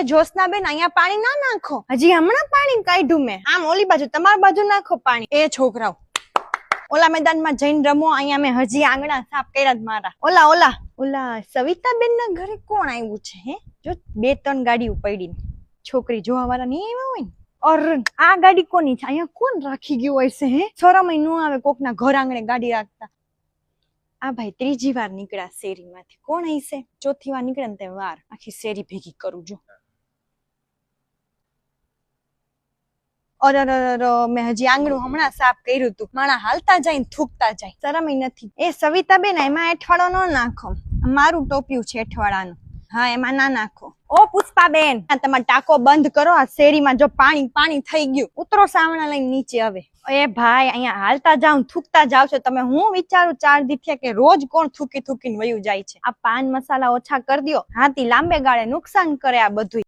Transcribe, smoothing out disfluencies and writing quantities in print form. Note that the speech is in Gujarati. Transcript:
જોશના બેન અહીંયા પાણી ના નાખો, હજી હમણાં પાણી કાઢ્યું મેં, આમ ઓલી બાજુ તમારી બાજુ નાખો પાણી. એ છોકરાઓ ઓલા મેદાનમાં જઈને રમો, અહીંયા મેં હજી આંગણા સાફ કર્યા જ મારા. ઓલા સવિતાબેન ના ઘરે કોણ આવ્યું છે? હે જો 2-3 ગાડીઓ પડી, છોકરી જોવા વાળા નહીં આવ્યા હોય ને. ઓર આ ગાડી કોની છે? અહીંયા કોણ રાખી ગયું હોય છે? હે શરમ ય ન આવે કોકના ઘર આંગણે ગાડી રાખતા. આ ભાઈ 3જી વાર નીકળ્યા શેરીમાંથી, કોણ હશે? 4થી વાર નીકળે ને તે વાર આખી શેરી ભેગી કરું જો. મેં હજી આંગણું હમણાં સાફ કર્યું હતું. માણા હાલતા જાય ને થૂકતા જાય, શરમ ય નથી. એ સવિતાબેન એમાં એઠવાડો ન નાખો, મારું ટોપિયું છે એઠવાડાનું. હા એમાં ના નાખો. ઓ પુષ્પાબેન તમારો ટાંકો બંધ કરો, આ શેરીમાં જો પાણી થઈ ગયું. ઉતરો સાવણા લઈને નીચે. હવે એ ભાઈ અહીંયા હાલતા જાવ થૂકતા જાવ છો તમે. હું વિચારું 4 દી થયા કે રોજ કોણ થૂકીને વયું જાય છે. આ પાન મસાલા ઓછા કરી દો, હાથી લાંબે ગાળે નુકસાન કરે આ બધું.